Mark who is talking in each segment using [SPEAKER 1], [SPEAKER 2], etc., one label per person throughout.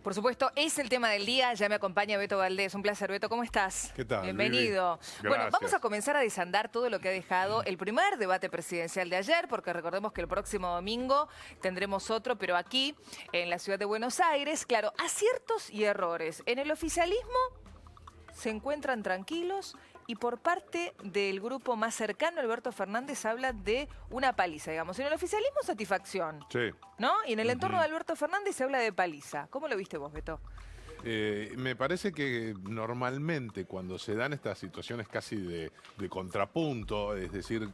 [SPEAKER 1] Por supuesto, es el tema del día. Ya me acompaña Beto Valdés. Un placer, Beto. ¿Cómo estás?
[SPEAKER 2] ¿Qué tal,
[SPEAKER 1] Bienvenido.
[SPEAKER 2] Vivi?
[SPEAKER 1] Bueno, vamos
[SPEAKER 2] Gracias.
[SPEAKER 1] a comenzar a desandar todo lo que ha dejado el primer debate presidencial de ayer, porque recordemos que el próximo domingo tendremos otro, pero aquí, en la ciudad de Buenos Aires, claro, aciertos y errores. En el oficialismo se encuentran tranquilos y por parte del grupo más cercano, Alberto Fernández habla de una paliza, digamos. En el oficialismo, satisfacción,
[SPEAKER 2] Sí.
[SPEAKER 1] ¿no? Y en el entorno de Alberto Fernández se habla de paliza. ¿Cómo lo viste vos, Beto?
[SPEAKER 2] Me parece que normalmente cuando se dan estas situaciones casi de contrapunto, es decir,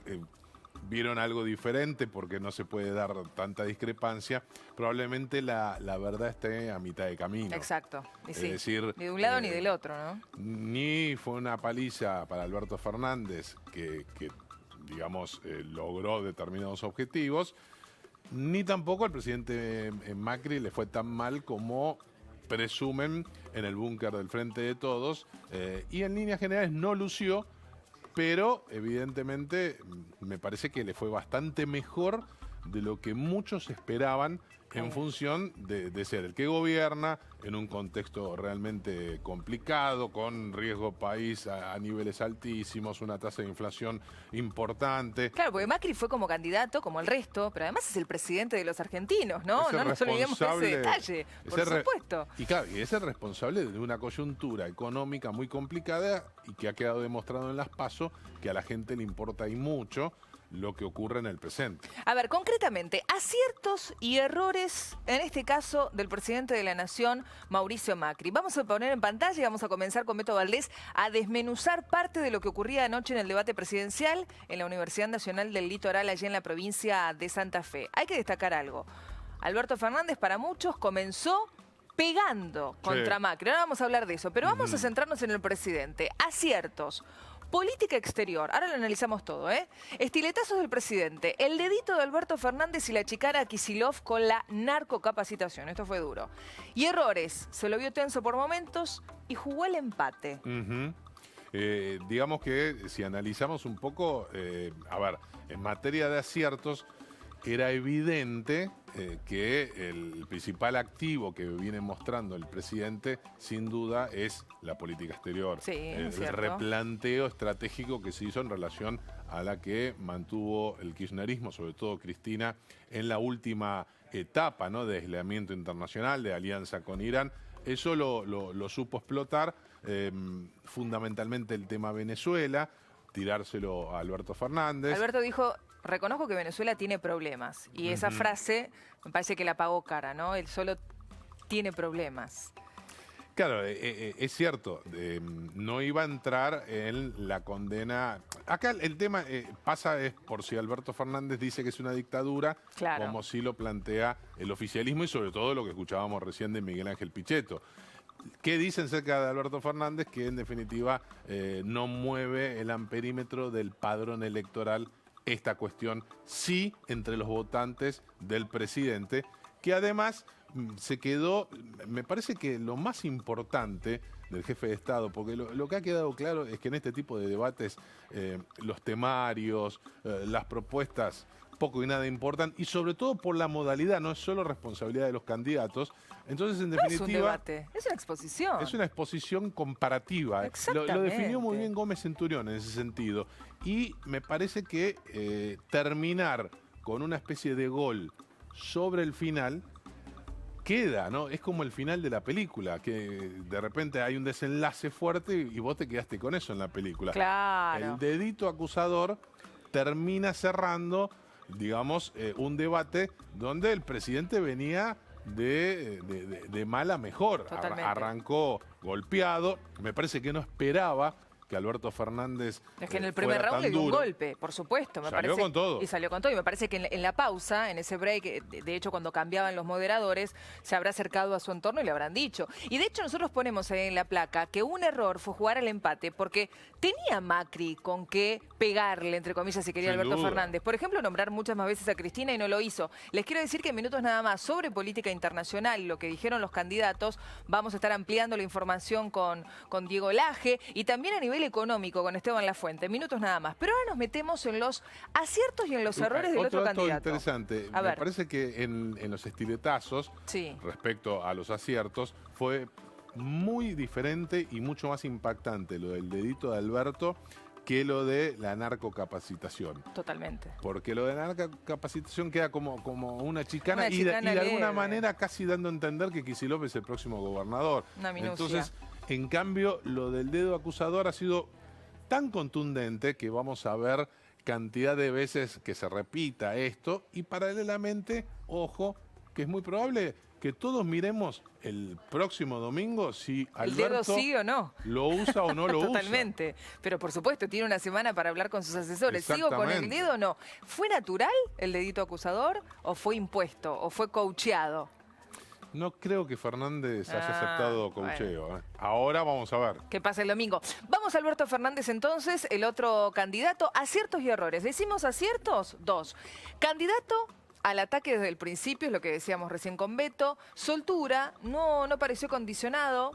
[SPEAKER 2] vieron algo diferente porque no se puede dar tanta discrepancia, probablemente la verdad esté a mitad de camino.
[SPEAKER 1] Exacto. Y sí,
[SPEAKER 2] Es decir,
[SPEAKER 1] ni de un lado ni del otro, ¿no?
[SPEAKER 2] Ni fue una paliza para Alberto Fernández que digamos, logró determinados objetivos, ni tampoco al presidente Macri le fue tan mal como presumen en el búnker del Frente de Todos, y en líneas generales no lució, pero evidentemente me parece que le fue bastante mejor de lo que muchos esperaban en función de ser el que gobierna en un contexto realmente complicado, con riesgo país a niveles altísimos, una tasa de inflación importante.
[SPEAKER 1] Claro, porque Macri fue como candidato, como el resto, pero además es el presidente de los argentinos, ¿no?
[SPEAKER 2] Es el
[SPEAKER 1] No nos olvidemos de ese
[SPEAKER 2] responsable-
[SPEAKER 1] detalle, por supuesto.
[SPEAKER 2] Y claro, y es el responsable de una coyuntura económica muy complicada y que ha quedado demostrado en las PASO que a la gente le importa y mucho lo que ocurre en el presente.
[SPEAKER 1] A ver, concretamente, aciertos y errores, en este caso, del presidente de la Nación, Mauricio Macri. Vamos a poner en pantalla y vamos a comenzar con Beto Valdés a desmenuzar parte de lo que ocurría anoche en el debate presidencial en la Universidad Nacional del Litoral, allí en la provincia de Santa Fe. Hay que destacar algo. Alberto Fernández, para muchos, comenzó pegando contra Macri. Ahora vamos a hablar de eso, pero vamos a centrarnos en el presidente. Aciertos. Política exterior, ahora lo analizamos todo, ¿eh? Estiletazos del presidente, el dedito de Alberto Fernández y la chicana a Kicillof con la narcocapacitación, esto fue duro. Y errores, se lo vio tenso por momentos y jugó el empate.
[SPEAKER 2] Digamos que si analizamos un poco, a ver, en materia de aciertos, era evidente que el principal activo que viene mostrando el presidente, sin duda, es la política exterior.
[SPEAKER 1] Sí,
[SPEAKER 2] El
[SPEAKER 1] es cierto.
[SPEAKER 2] replanteo estratégico que se hizo en relación a la que mantuvo el kirchnerismo, sobre todo Cristina, en la última etapa, ¿no?, de aislamiento internacional, de alianza con Irán. Eso lo supo explotar, fundamentalmente el tema Venezuela, tirárselo a Alberto Fernández.
[SPEAKER 1] Alberto dijo, reconozco que Venezuela tiene problemas. Y esa frase me parece que la pagó cara, ¿no? Él solo tiene problemas.
[SPEAKER 2] Claro, es cierto, no iba a entrar en la condena. Acá el tema pasa es por si Alberto Fernández dice que es una dictadura,
[SPEAKER 1] Claro.
[SPEAKER 2] como si lo plantea el oficialismo y sobre todo lo que escuchábamos recién de Miguel Ángel Pichetto. ¿Qué dicen cerca de Alberto Fernández? Que en definitiva no mueve el amperímetro del padrón electoral esta cuestión, sí, entre los votantes del presidente, que además se quedó, me parece que lo más importante del jefe de Estado, porque lo que ha quedado claro es que en este tipo de debates los temarios, las propuestas poco y nada importan, y sobre todo por la modalidad, no es solo responsabilidad de los candidatos. Entonces, en
[SPEAKER 1] No
[SPEAKER 2] definitiva,
[SPEAKER 1] es un debate, es una exposición.
[SPEAKER 2] es una exposición comparativa. Lo
[SPEAKER 1] Exactamente.
[SPEAKER 2] definió muy bien Gómez Centurión en ese sentido. Y me parece que terminar con una especie de gol sobre el final queda, ¿no? Es como el final de la película, que de repente hay un desenlace fuerte y vos te quedaste con eso en la película.
[SPEAKER 1] Claro.
[SPEAKER 2] El dedito acusador termina cerrando, digamos, un debate donde el presidente venía de mal a mejor.
[SPEAKER 1] Totalmente.
[SPEAKER 2] Arrancó golpeado, me parece que no esperaba que Alberto Fernández
[SPEAKER 1] Es que en el primer
[SPEAKER 2] fuera
[SPEAKER 1] round
[SPEAKER 2] tan
[SPEAKER 1] le dio un
[SPEAKER 2] duro.
[SPEAKER 1] golpe, por supuesto.
[SPEAKER 2] Salió con todo.
[SPEAKER 1] Y salió con todo. Y me parece que en la pausa, en ese break, de hecho cuando cambiaban los moderadores, se habrá acercado a su entorno y le habrán dicho. Y de hecho nosotros ponemos ahí en la placa que un error fue jugar al empate porque tenía Macri con qué pegarle, entre comillas, si quería
[SPEAKER 2] Sin
[SPEAKER 1] Alberto
[SPEAKER 2] duda.
[SPEAKER 1] Fernández. Por ejemplo, nombrar muchas más veces a Cristina y no lo hizo. Les quiero decir que en minutos nada más sobre política internacional, lo que dijeron los candidatos, vamos a estar ampliando la información con Diego Laje y también a nivel nivel económico con Esteban Lafuente, minutos nada más. Pero ahora nos metemos en los aciertos y en los errores del otro
[SPEAKER 2] dato
[SPEAKER 1] candidato.
[SPEAKER 2] Interesante.
[SPEAKER 1] A
[SPEAKER 2] Me
[SPEAKER 1] ver.
[SPEAKER 2] parece que en los estiletazos,
[SPEAKER 1] Sí.
[SPEAKER 2] respecto a los aciertos, fue muy diferente y mucho más impactante lo del dedito de Alberto que lo de la narcocapacitación.
[SPEAKER 1] Totalmente.
[SPEAKER 2] Porque lo de la narcocapacitación queda como una chicana,
[SPEAKER 1] Una
[SPEAKER 2] y
[SPEAKER 1] chicana
[SPEAKER 2] de alguna
[SPEAKER 1] leve.
[SPEAKER 2] manera casi dando a entender que Kicillof es el próximo gobernador.
[SPEAKER 1] Una minucia.
[SPEAKER 2] Entonces, en cambio, lo del dedo acusador ha sido tan contundente que vamos a ver cantidad de veces que se repita esto, y paralelamente, ojo, que es muy probable que todos miremos el próximo domingo si
[SPEAKER 1] ¿El dedo
[SPEAKER 2] Alberto
[SPEAKER 1] sí o no?
[SPEAKER 2] lo usa o no lo usa.
[SPEAKER 1] Totalmente. Pero por supuesto, tiene una semana para hablar con sus asesores. ¿Sigo con el
[SPEAKER 2] Exactamente.
[SPEAKER 1] dedo o no? ¿Fue natural el dedito acusador o fue impuesto o fue coacheado?
[SPEAKER 2] No creo que Fernández haya aceptado coacheo.
[SPEAKER 1] bueno.
[SPEAKER 2] Ahora vamos a ver.
[SPEAKER 1] Que pasa el domingo. Vamos a Alberto Fernández entonces, el otro candidato. Aciertos y errores. ¿Decimos aciertos? 2. Candidato al ataque desde el principio, es lo que decíamos recién con Beto. Soltura, no pareció condicionado.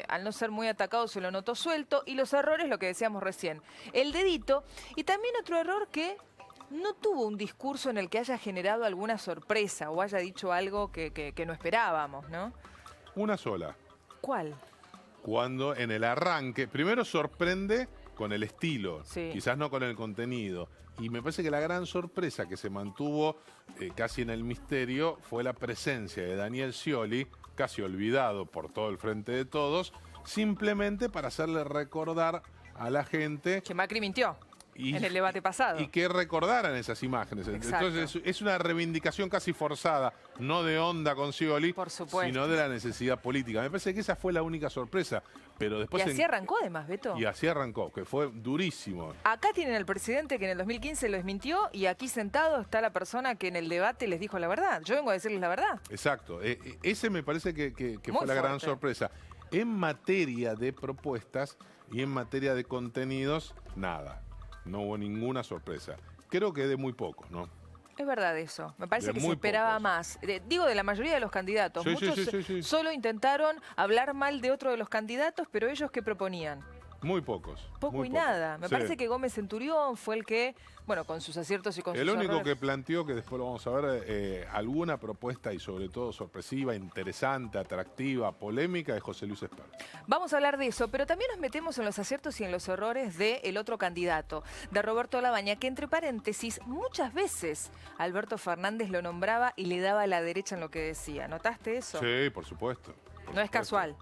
[SPEAKER 1] Al no ser muy atacado se lo notó suelto. Y los errores, lo que decíamos recién. El dedito. Y también otro error que no tuvo un discurso en el que haya generado alguna sorpresa o haya dicho algo que no esperábamos, ¿no?
[SPEAKER 2] Una sola.
[SPEAKER 1] ¿Cuál?
[SPEAKER 2] Cuando en el arranque, primero sorprende con el estilo,
[SPEAKER 1] Sí.
[SPEAKER 2] quizás no con el contenido. Y me parece que la gran sorpresa que se mantuvo casi en el misterio fue la presencia de Daniel Scioli, casi olvidado por todo el Frente de Todos, simplemente para hacerle recordar a la gente
[SPEAKER 1] Que Macri mintió
[SPEAKER 2] y,
[SPEAKER 1] en el debate pasado.
[SPEAKER 2] y que recordaran esas imágenes.
[SPEAKER 1] Exacto.
[SPEAKER 2] Entonces es una reivindicación casi forzada, no de onda con Scioli,
[SPEAKER 1] Por supuesto.
[SPEAKER 2] sino de la necesidad política. Me parece que esa fue la única sorpresa. Pero
[SPEAKER 1] Y
[SPEAKER 2] después
[SPEAKER 1] así arrancó además, Beto.
[SPEAKER 2] y así arrancó, que fue durísimo.
[SPEAKER 1] Acá tienen al presidente que en el 2015 lo desmintió y aquí sentado está la persona que en el debate les dijo la verdad. Yo vengo a decirles la verdad.
[SPEAKER 2] Exacto. Ese me parece que
[SPEAKER 1] Muy
[SPEAKER 2] fue la gran
[SPEAKER 1] fuerte.
[SPEAKER 2] sorpresa. En materia de propuestas y en materia de contenidos, nada. No hubo ninguna sorpresa. Creo que de muy pocos, ¿no?
[SPEAKER 1] Es verdad eso. Me parece
[SPEAKER 2] De
[SPEAKER 1] que se
[SPEAKER 2] muy
[SPEAKER 1] esperaba
[SPEAKER 2] pocos.
[SPEAKER 1] más. Digo, de la mayoría de los candidatos.
[SPEAKER 2] Sí, sí,
[SPEAKER 1] Muchos
[SPEAKER 2] sí.
[SPEAKER 1] solo intentaron hablar mal de otro de los candidatos, pero ellos ¿qué proponían?
[SPEAKER 2] Muy pocos.
[SPEAKER 1] Poco
[SPEAKER 2] muy
[SPEAKER 1] y
[SPEAKER 2] pocos.
[SPEAKER 1] nada. Me
[SPEAKER 2] Sí.
[SPEAKER 1] parece que Gómez Centurión fue el que, bueno, con sus aciertos y con
[SPEAKER 2] El
[SPEAKER 1] sus
[SPEAKER 2] único
[SPEAKER 1] errores.
[SPEAKER 2] que planteó, que después lo vamos a ver, alguna propuesta y sobre todo sorpresiva, interesante, atractiva, polémica, es José Luis Espert.
[SPEAKER 1] Vamos a hablar de eso, pero también nos metemos en los aciertos y en los errores del otro candidato, de Roberto Labaña, que entre paréntesis, muchas veces Alberto Fernández lo nombraba y le daba a la derecha en lo que decía. ¿Notaste eso?
[SPEAKER 2] Sí, por supuesto. por
[SPEAKER 1] No es
[SPEAKER 2] supuesto.
[SPEAKER 1] casual.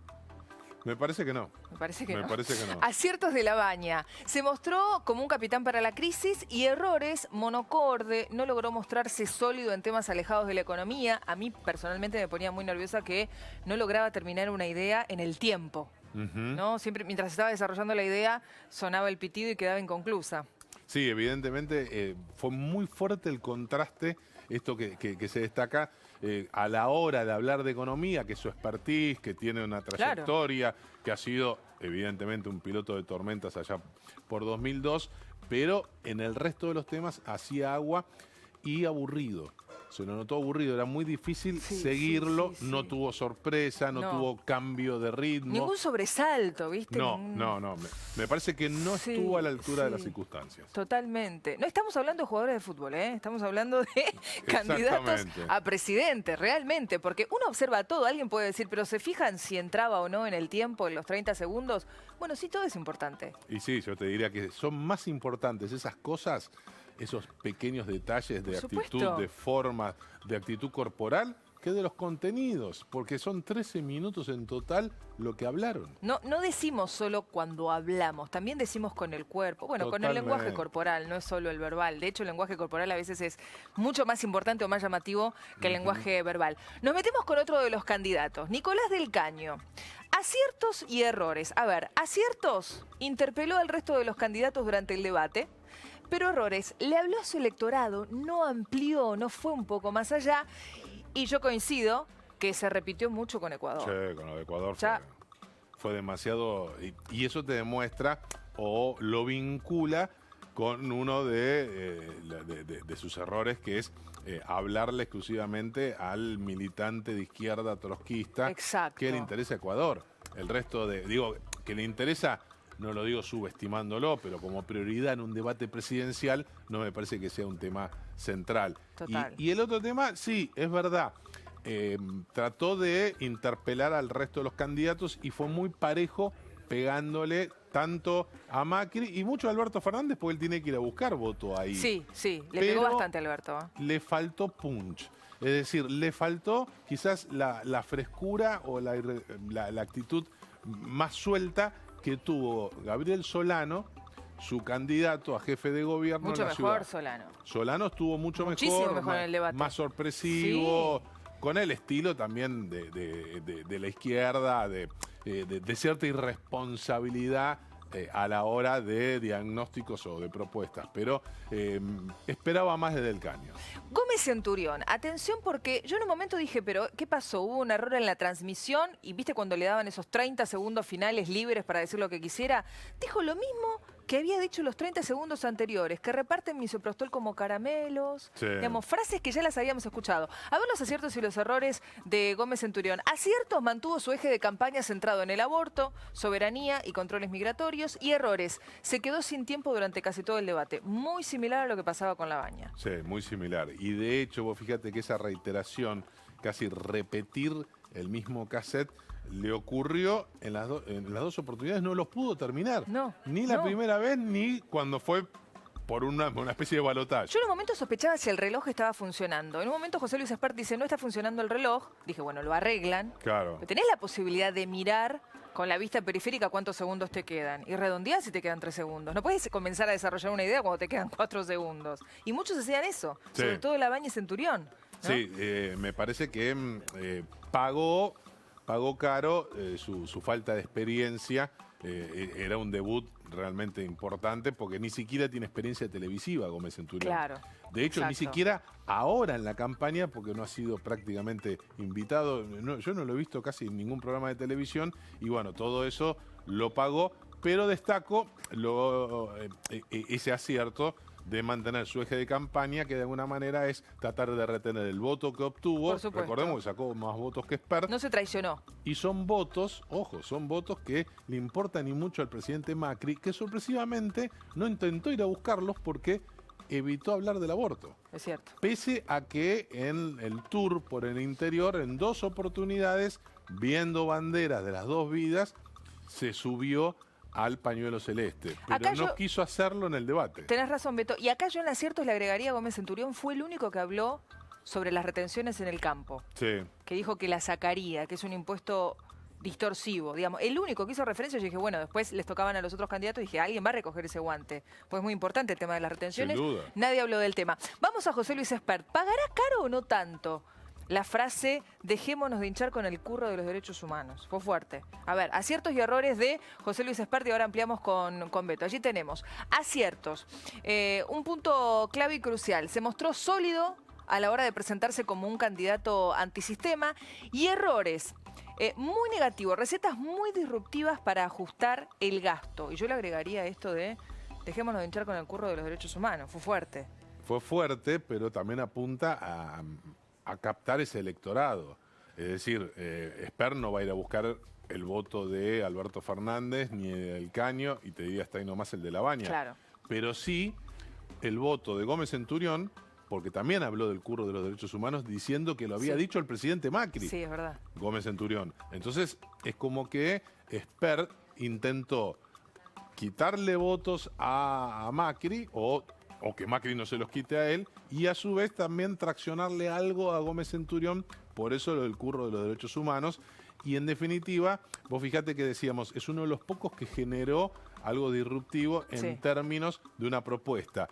[SPEAKER 2] Me parece que no.
[SPEAKER 1] Me parece que
[SPEAKER 2] Me
[SPEAKER 1] no.
[SPEAKER 2] parece que no.
[SPEAKER 1] Aciertos de Labaña. Se mostró como un capitán para la crisis y errores, monocorde, no logró mostrarse sólido en temas alejados de la economía. A mí personalmente me ponía muy nerviosa que no lograba terminar una idea en el tiempo.
[SPEAKER 2] Ujú.
[SPEAKER 1] ¿No? Siempre mientras estaba desarrollando la idea sonaba el pitido y quedaba inconclusa.
[SPEAKER 2] Sí, evidentemente fue muy fuerte el contraste, esto que se destaca a la hora de hablar de economía, que es su expertise, que tiene una trayectoria, que ha sido evidentemente un piloto de tormentas allá por 2002, pero en el resto de los temas hacía agua y aburrido. Se lo notó aburrido, era muy difícil
[SPEAKER 1] Sí,
[SPEAKER 2] seguirlo,
[SPEAKER 1] sí.
[SPEAKER 2] no tuvo sorpresa, no
[SPEAKER 1] No.
[SPEAKER 2] tuvo cambio de ritmo.
[SPEAKER 1] Ningún sobresalto, ¿viste?
[SPEAKER 2] No,
[SPEAKER 1] Ningún-
[SPEAKER 2] no. Me parece que no
[SPEAKER 1] Sí,
[SPEAKER 2] estuvo a la altura de las
[SPEAKER 1] sí.
[SPEAKER 2] circunstancias.
[SPEAKER 1] Totalmente. No estamos hablando de jugadores de fútbol, ¿eh? Estamos hablando de candidatos
[SPEAKER 2] Exactamente.
[SPEAKER 1] a presidente, realmente. Porque uno observa todo. Alguien puede decir, pero ¿se fijan si entraba o no en el tiempo, en los 30 segundos? Bueno, sí, todo es importante.
[SPEAKER 2] Y sí, yo te diría que son más importantes esas cosas, esos pequeños detalles de
[SPEAKER 1] Por
[SPEAKER 2] actitud,
[SPEAKER 1] supuesto.
[SPEAKER 2] de forma, de actitud corporal, que de los contenidos, porque son 13 minutos en total lo que hablaron.
[SPEAKER 1] No decimos solo cuando hablamos, también decimos con el cuerpo, bueno, con el
[SPEAKER 2] Totalmente.
[SPEAKER 1] lenguaje corporal, no es solo el verbal. De hecho, el lenguaje corporal a veces es mucho más importante o más llamativo que el lenguaje verbal. Nos metemos con otro de los candidatos, Nicolás del Caño. Aciertos y errores. A ver, aciertos, interpeló al resto de los candidatos durante el debate. Pero errores, le habló a su electorado, no amplió, no fue un poco más allá. Y yo coincido que se repitió mucho con Ecuador.
[SPEAKER 2] Che, con lo de Ecuador
[SPEAKER 1] Ya.
[SPEAKER 2] fue demasiado... Y eso te demuestra o lo vincula con uno de sus errores, que es hablarle exclusivamente al militante de izquierda trotskista
[SPEAKER 1] Exacto.
[SPEAKER 2] que le interesa Ecuador. El resto que le interesa no lo digo subestimándolo, pero como prioridad en un debate presidencial, no me parece que sea un tema central.
[SPEAKER 1] Total.
[SPEAKER 2] Y el otro tema, sí, es verdad, trató de interpelar al resto de los candidatos y fue muy parejo pegándole tanto a Macri y mucho a Alberto Fernández, porque él tiene que ir a buscar voto ahí.
[SPEAKER 1] Sí, le pegó bastante a Alberto.
[SPEAKER 2] Le faltó punch. Es decir, le faltó quizás la frescura o la actitud más suelta que tuvo Gabriel Solano, su candidato a jefe de gobierno
[SPEAKER 1] Mucho
[SPEAKER 2] en la
[SPEAKER 1] mejor
[SPEAKER 2] ciudad.
[SPEAKER 1] Solano.
[SPEAKER 2] Solano estuvo
[SPEAKER 1] Muchísimo mejor en el debate.
[SPEAKER 2] más sorpresivo, con el estilo también de la izquierda, de cierta irresponsabilidad a la hora de diagnósticos o de propuestas, pero esperaba más de Del Caño.
[SPEAKER 1] Gómez Centurión, atención porque yo en un momento dije, pero ¿qué pasó? ¿Hubo un error en la transmisión? Y viste cuando le daban esos 30 segundos finales libres para decir lo que quisiera. Dijo lo mismo que había dicho los 30 segundos anteriores, que reparten misoprostol como caramelos,
[SPEAKER 2] Sí.
[SPEAKER 1] digamos, frases que ya las habíamos escuchado. A ver los aciertos y los errores de Gómez Centurión. Aciertos, mantuvo su eje de campaña centrado en el aborto, soberanía y controles migratorios. Y errores, se quedó sin tiempo durante casi todo el debate. Muy similar a lo que pasaba con La Baña.
[SPEAKER 2] Sí, muy similar. Y de hecho, vos fíjate que esa reiteración, casi repetir el mismo cassette, le ocurrió en las dos oportunidades, no los pudo terminar.
[SPEAKER 1] No,
[SPEAKER 2] Ni la
[SPEAKER 1] no.
[SPEAKER 2] primera vez, ni cuando fue por una especie de balotaje.
[SPEAKER 1] Yo en un momento sospechaba si el reloj estaba funcionando. En un momento José Luis Espert dice, no está funcionando el reloj. Dije, bueno, lo arreglan.
[SPEAKER 2] Claro.
[SPEAKER 1] Pero tenés la posibilidad de mirar con la vista periférica cuántos segundos te quedan. Y redondear si te quedan 3 segundos. No puedes comenzar a desarrollar una idea cuando te quedan 4 segundos. Y muchos hacían eso.
[SPEAKER 2] Sí.
[SPEAKER 1] Sobre todo La Baña y Centurión, ¿no?
[SPEAKER 2] Sí, me parece que pagó caro su falta de experiencia. Era un debut realmente importante porque ni siquiera tiene experiencia televisiva Gómez Centurión.
[SPEAKER 1] Claro.
[SPEAKER 2] De hecho, ni
[SPEAKER 1] exacto.
[SPEAKER 2] siquiera ahora en la campaña, porque no ha sido prácticamente invitado. Yo no lo he visto casi en ningún programa de televisión y bueno, todo eso lo pagó, pero destaco ese acierto de mantener su eje de campaña, que de alguna manera es tratar de retener el voto que obtuvo.
[SPEAKER 1] Por supuesto.
[SPEAKER 2] Recordemos que sacó más votos que Espert.
[SPEAKER 1] No se traicionó.
[SPEAKER 2] Y son votos, ojo, son votos que le importan y mucho al presidente Macri, que sorpresivamente no intentó ir a buscarlos porque evitó hablar del aborto.
[SPEAKER 1] Es cierto.
[SPEAKER 2] Pese a que en el tour por el interior, en 2 oportunidades, viendo banderas de las 2 vidas, se subió al pañuelo celeste, pero
[SPEAKER 1] Acá
[SPEAKER 2] no
[SPEAKER 1] yo-
[SPEAKER 2] quiso hacerlo en el debate.
[SPEAKER 1] Tenés razón, Beto. Y acá yo en aciertos le agregaría a Gómez Centurión, fue el único que habló sobre las retenciones en el campo.
[SPEAKER 2] Sí,
[SPEAKER 1] Que dijo que la sacaría, que es un impuesto distorsivo, digamos. El único que hizo referencia, yo dije, bueno, después les tocaban a los otros candidatos y dije, alguien va a recoger ese guante. Pues es muy importante el tema de las retenciones.
[SPEAKER 2] Sin duda.
[SPEAKER 1] Nadie habló del tema. Vamos a José Luis Espert. ¿Pagará caro o no tanto la frase dejémonos de hinchar con el curro de los derechos humanos? Fue fuerte. A ver, aciertos y errores de José Luis Espert y ahora ampliamos con Beto. Allí tenemos aciertos. Un punto clave y crucial. Se mostró sólido a la hora de presentarse como un candidato antisistema. Y errores. Muy negativo, recetas muy disruptivas para ajustar el gasto. Y yo le agregaría esto de dejémonos de hinchar con el curro de los derechos humanos. Fue fuerte.
[SPEAKER 2] fue fuerte, pero también apunta a captar ese electorado. Es decir, Espert no va a ir a buscar el voto de Alberto Fernández ni del Caño, y te diría hasta ahí nomás el de La Baña.
[SPEAKER 1] Claro.
[SPEAKER 2] Pero sí el voto de Gómez Centurión, porque también habló del curro de los derechos humanos diciendo que lo había
[SPEAKER 1] Sí.
[SPEAKER 2] dicho el presidente Macri.
[SPEAKER 1] Sí, es verdad.
[SPEAKER 2] Gómez Centurión. Entonces, es como que Espert intentó quitarle votos a Macri o que Macri no se los quite a él, y a su vez también traccionarle algo a Gómez Centurión, por eso lo del curro de los derechos humanos. Y en definitiva, vos fíjate que decíamos, es uno de los pocos que generó algo disruptivo en
[SPEAKER 1] Sí.
[SPEAKER 2] términos de una propuesta.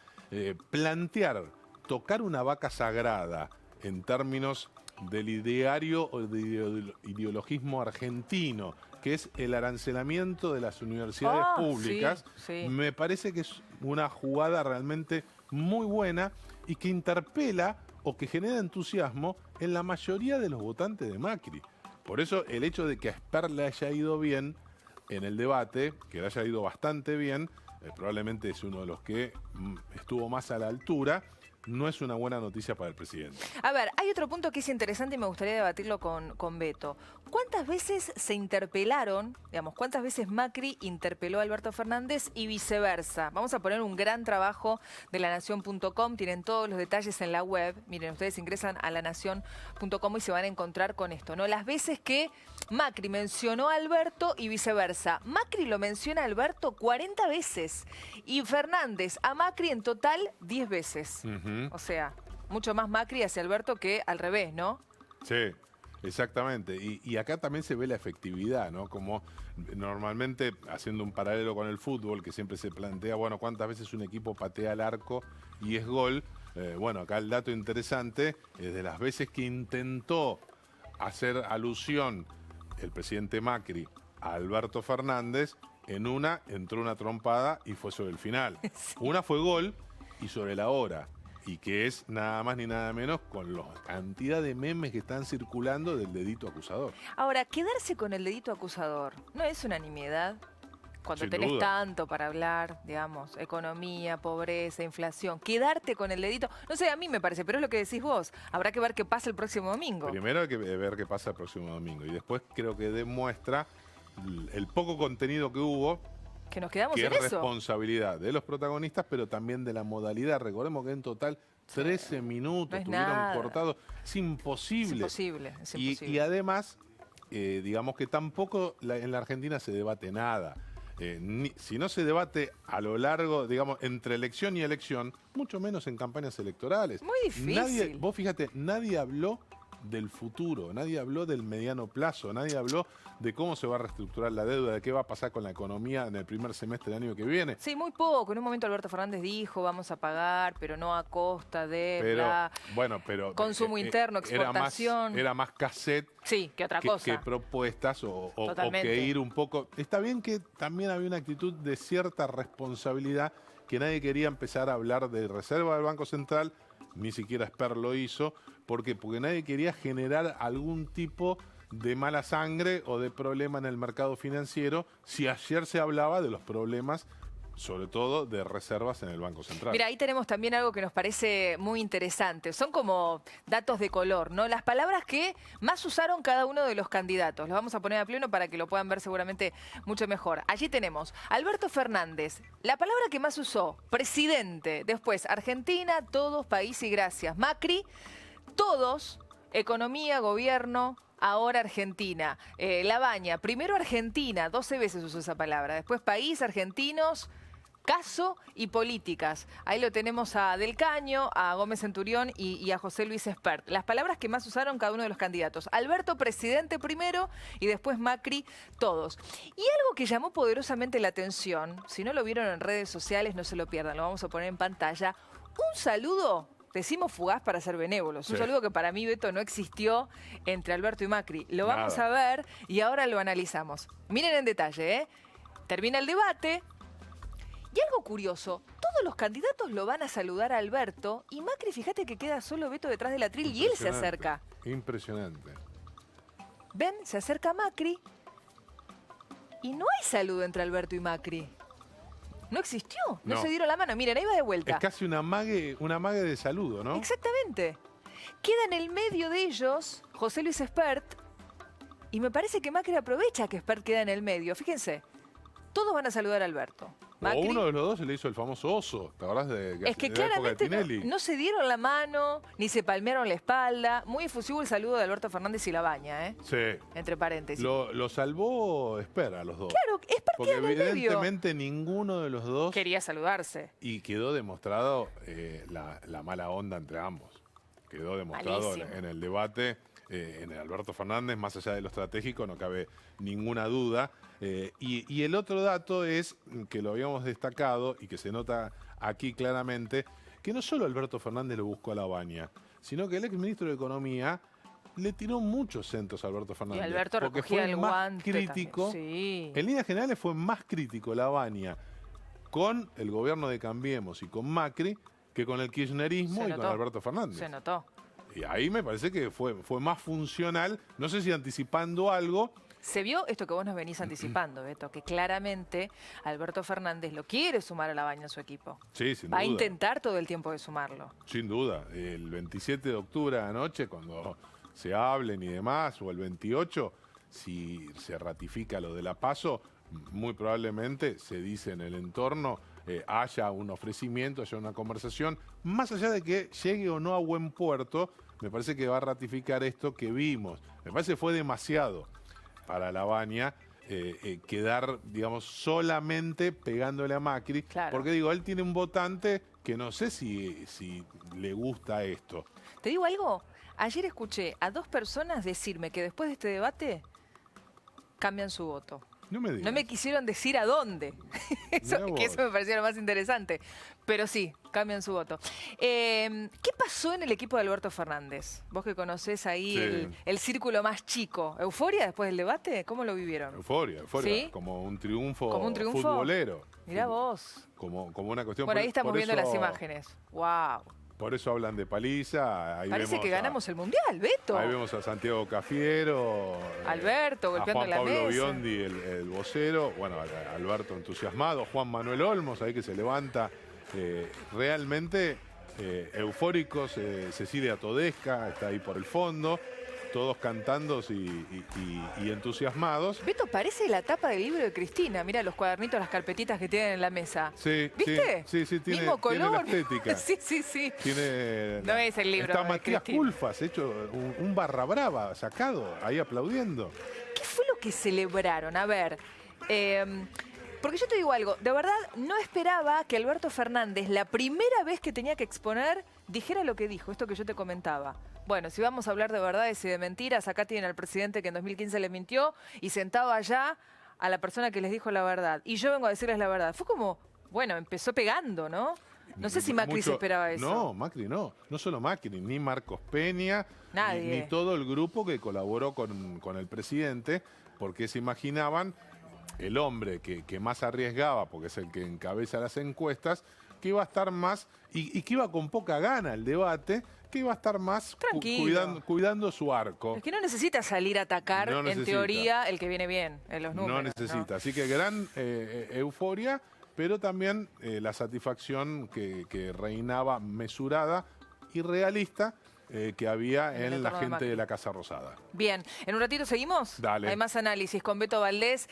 [SPEAKER 2] Plantear, tocar una vaca sagrada en términos del ideario o del ideologismo argentino, que es el arancelamiento de las universidades públicas,
[SPEAKER 1] sí, sí.
[SPEAKER 2] me parece que es una jugada realmente muy buena y que interpela o que genera entusiasmo en la mayoría de los votantes de Macri. Por eso el hecho de que a Espert le haya ido bien en el debate, que le haya ido bastante bien, probablemente es uno de los que estuvo más a la altura, no es una buena noticia para el presidente.
[SPEAKER 1] A ver, hay otro punto que es interesante y me gustaría debatirlo con Beto. ¿Cuántas veces se interpelaron, digamos, cuántas veces Macri interpeló a Alberto Fernández y viceversa? Vamos a poner un gran trabajo de lanación.com, tienen todos los detalles en la web. Miren, ustedes ingresan a lanación.com y se van a encontrar con esto, ¿no? Las veces que Macri mencionó a Alberto y viceversa. Macri lo menciona a Alberto 40 veces y Fernández a Macri en total 10 veces. O sea, mucho más Macri hacia Alberto que al revés, ¿no?
[SPEAKER 2] Sí, exactamente. Y acá también se ve la efectividad, ¿no? Como normalmente, haciendo un paralelo con el fútbol, que siempre se plantea, bueno, ¿cuántas veces un equipo patea al arco y es gol? Bueno, acá el dato interesante es de las veces que intentó hacer alusión el presidente Macri a Alberto Fernández, en una entró una trompada y fue sobre el final. Sí. Una fue gol y sobre la hora. Y que es nada más ni nada menos con la cantidad de memes que están circulando del dedito acusador.
[SPEAKER 1] Ahora, quedarse con el dedito acusador no es una nimiedad. Cuando tenés tanto para hablar, digamos, economía, pobreza, inflación, quedarte con el dedito, no sé, a mí me parece, pero es lo que decís vos. Habrá que ver qué pasa el próximo domingo.
[SPEAKER 2] Primero hay que ver qué pasa el próximo domingo. Y después creo que demuestra el poco contenido que hubo.
[SPEAKER 1] Que nos quedamos
[SPEAKER 2] en
[SPEAKER 1] eso.
[SPEAKER 2] Que es responsabilidad de los protagonistas, pero también de la modalidad. Recordemos que en total 13 minutos estuvieron cortados. Es imposible.
[SPEAKER 1] Es imposible.
[SPEAKER 2] Y además, digamos que tampoco en la Argentina se debate nada. Si no se debate a lo largo, digamos, entre elección y elección, mucho menos en campañas electorales.
[SPEAKER 1] Muy difícil.
[SPEAKER 2] Vos fíjate, nadie habló del futuro, nadie habló del mediano plazo, nadie habló de cómo se va a reestructurar la deuda, de qué va a pasar con la economía en el primer semestre del año que viene.
[SPEAKER 1] Sí, muy poco. En un momento Alberto Fernández dijo, vamos a pagar, pero no a costa de consumo interno, exportación.
[SPEAKER 2] Era más cassette
[SPEAKER 1] que otra cosa.
[SPEAKER 2] Que propuestas o que ir un poco. Está bien que también había una actitud de cierta responsabilidad, que nadie quería empezar a hablar de reserva del Banco Central, ni siquiera Esper lo hizo, porque nadie quería generar algún tipo de mala sangre o de problema en el mercado financiero, si ayer se hablaba de los problemas, sobre todo de reservas en el Banco Central.
[SPEAKER 1] Mira, ahí tenemos también algo que nos parece muy interesante. Son como datos de color, ¿no? Las palabras que más usaron cada uno de los candidatos. Los vamos a poner a pleno para que lo puedan ver seguramente mucho mejor. Allí tenemos Alberto Fernández. La palabra que más usó, presidente. Después, Argentina, todos, país y gracias. Macri, todos, economía, gobierno. Ahora Argentina. Labaña, primero Argentina, 12 veces usó esa palabra. Después país, argentinos, caso y políticas. Ahí lo tenemos a Del Caño, a Gómez Centurión y a José Luis Espert. Las palabras que más usaron cada uno de los candidatos. Alberto, presidente primero, y después Macri, todos. Y algo que llamó poderosamente la atención, si no lo vieron en redes sociales, no se lo pierdan, lo vamos a poner en pantalla. Un saludo. Decimos fugaz para ser benévolos. Un saludo que para mí, Beto, no existió entre Alberto y Macri. Lo vamos a ver y ahora lo analizamos. Miren en detalle, ¿eh? Termina el debate. Y algo curioso, todos los candidatos lo van a saludar a Alberto y Macri, fíjate que queda solo Beto detrás del atril y él se acerca.
[SPEAKER 2] Impresionante.
[SPEAKER 1] ¿Ven? Se acerca Macri y no hay saludo entre Alberto y Macri. No existió, no se dieron la mano. Miren, ahí va de vuelta.
[SPEAKER 2] Es casi una mague de saludo, ¿no?
[SPEAKER 1] Exactamente. Queda en el medio de ellos José Luis Espert y me parece que Macri aprovecha que Espert queda en el medio. Fíjense, todos van a saludar a Alberto. Macri,
[SPEAKER 2] o uno de los dos se le hizo el famoso oso, ¿te acordás de
[SPEAKER 1] es que
[SPEAKER 2] de la época de
[SPEAKER 1] claramente
[SPEAKER 2] Tinelli?
[SPEAKER 1] no se dieron la mano, ni se palmearon la espalda. Muy efusivo el saludo de Alberto Fernández y Labaña, ¿eh?
[SPEAKER 2] Sí.
[SPEAKER 1] Entre paréntesis.
[SPEAKER 2] Lo salvó Espera a los dos.
[SPEAKER 1] Claro, Espert
[SPEAKER 2] porque
[SPEAKER 1] queda en el medio.
[SPEAKER 2] evidentemente ninguno de los dos
[SPEAKER 1] quería saludarse.
[SPEAKER 2] Y quedó demostrado la mala onda entre ambos. Quedó demostrado
[SPEAKER 1] Malísimo.
[SPEAKER 2] en el debate. En el Alberto Fernández, más allá de lo estratégico, no cabe ninguna duda. Y el otro dato es, que lo habíamos destacado y que se nota aquí claramente, que no solo Alberto Fernández lo buscó a Labaña, sino que el exministro de Economía le tiró muchos centros a Alberto Fernández.
[SPEAKER 1] Y Alberto
[SPEAKER 2] porque
[SPEAKER 1] recogía
[SPEAKER 2] fue
[SPEAKER 1] el
[SPEAKER 2] más
[SPEAKER 1] guante
[SPEAKER 2] crítico.
[SPEAKER 1] Sí.
[SPEAKER 2] En líneas generales fue más crítico Labaña con el gobierno de Cambiemos y con Macri que con el kirchnerismo y con Alberto Fernández.
[SPEAKER 1] Se notó.
[SPEAKER 2] Y ahí me parece que fue más funcional, no sé si anticipando algo,
[SPEAKER 1] Se vio esto que vos nos venís anticipando, Beto, que claramente Alberto Fernández lo quiere sumar a Labaña en su equipo.
[SPEAKER 2] Sí, sin
[SPEAKER 1] Va a
[SPEAKER 2] duda.
[SPEAKER 1] intentar todo el tiempo de sumarlo.
[SPEAKER 2] Sin duda. El 27 de octubre a la noche, cuando se hablen y demás, o el 28, si se ratifica lo de la PASO, muy probablemente se dice en el entorno, haya un ofrecimiento, haya una conversación, más allá de que llegue o no a buen puerto, me parece que va a ratificar esto que vimos. Me parece que fue demasiado para Labaña quedar, digamos, solamente pegándole a Macri,
[SPEAKER 1] Claro.
[SPEAKER 2] porque digo, él tiene un votante que no sé si le gusta esto.
[SPEAKER 1] ¿Te digo algo? Ayer escuché a 2 personas decirme que después de este debate cambian su voto.
[SPEAKER 2] No me digas.
[SPEAKER 1] No me quisieron decir a dónde. Eso,
[SPEAKER 2] Mirá
[SPEAKER 1] que eso
[SPEAKER 2] vos.
[SPEAKER 1] me pareció lo más interesante. Pero sí, cambian su voto. ¿Qué pasó en el equipo de Alberto Fernández? Vos que conocés ahí
[SPEAKER 2] Sí.
[SPEAKER 1] el círculo más chico. ¿Euforia después del debate? ¿Cómo lo vivieron?
[SPEAKER 2] Euforia,
[SPEAKER 1] ¿Sí?
[SPEAKER 2] como un triunfo,
[SPEAKER 1] ¿Como un triunfo?
[SPEAKER 2] futbolero.
[SPEAKER 1] Mirá vos.
[SPEAKER 2] Como una cuestión.
[SPEAKER 1] Bueno, ahí
[SPEAKER 2] por
[SPEAKER 1] estamos viendo
[SPEAKER 2] eso-
[SPEAKER 1] las imágenes. ¡Wow!
[SPEAKER 2] Por eso hablan de paliza. Ahí
[SPEAKER 1] Parece
[SPEAKER 2] vemos
[SPEAKER 1] que ganamos el Mundial, Beto.
[SPEAKER 2] Ahí vemos a Santiago Cafiero.
[SPEAKER 1] Alberto
[SPEAKER 2] a
[SPEAKER 1] golpeando
[SPEAKER 2] Juan
[SPEAKER 1] la
[SPEAKER 2] Pablo
[SPEAKER 1] mesa.
[SPEAKER 2] Biondi, el vocero. Bueno, a Alberto entusiasmado. Juan Manuel Olmos, ahí que se levanta. Realmente eufóricos. Cecilia Todesca está ahí por el fondo. Todos cantando y entusiasmados.
[SPEAKER 1] Beto, parece la tapa del libro de Cristina. Mira los cuadernitos, las carpetitas que tienen en la mesa.
[SPEAKER 2] Sí,
[SPEAKER 1] ¿Viste?
[SPEAKER 2] Sí, tiene,
[SPEAKER 1] Mismo
[SPEAKER 2] tiene la
[SPEAKER 1] color.
[SPEAKER 2] estética.
[SPEAKER 1] Sí, sí, sí.
[SPEAKER 2] Tiene,
[SPEAKER 1] No es el libro
[SPEAKER 2] Está
[SPEAKER 1] de
[SPEAKER 2] Matías
[SPEAKER 1] Cristina.
[SPEAKER 2] Culfas, hecho un barra brava, sacado, ahí aplaudiendo.
[SPEAKER 1] ¿Qué fue lo que celebraron? A ver, porque yo te digo algo, de verdad no esperaba que Alberto Fernández, la primera vez que tenía que exponer, dijera lo que dijo, esto que yo te comentaba. Bueno, si vamos a hablar de verdades y de mentiras, acá tienen al presidente que en 2015 le mintió y sentado allá a la persona que les dijo la verdad. Y yo vengo a decirles la verdad. Fue como, bueno, empezó pegando, ¿no? No sé si Macri se esperaba eso.
[SPEAKER 2] No, Macri no. No solo Macri, ni Marcos Peña,
[SPEAKER 1] Nadie.
[SPEAKER 2] ni todo el grupo que colaboró con el presidente, porque se imaginaban el hombre que más arriesgaba, porque es el que encabeza las encuestas, que iba a estar más, y que iba con poca gana el debate, que iba a estar más
[SPEAKER 1] Tranquilo.
[SPEAKER 2] cuidando su arco.
[SPEAKER 1] Es que no necesita salir a atacar,
[SPEAKER 2] No
[SPEAKER 1] en
[SPEAKER 2] necesita.
[SPEAKER 1] teoría, el que viene bien en los números.
[SPEAKER 2] No necesita. Así que gran euforia, pero también la satisfacción que reinaba mesurada y realista que había
[SPEAKER 1] En el
[SPEAKER 2] en la
[SPEAKER 1] entorno de
[SPEAKER 2] gente
[SPEAKER 1] Macri.
[SPEAKER 2] de la Casa Rosada.
[SPEAKER 1] Bien, en un ratito seguimos.
[SPEAKER 2] Dale.
[SPEAKER 1] Hay más análisis con Beto Valdés.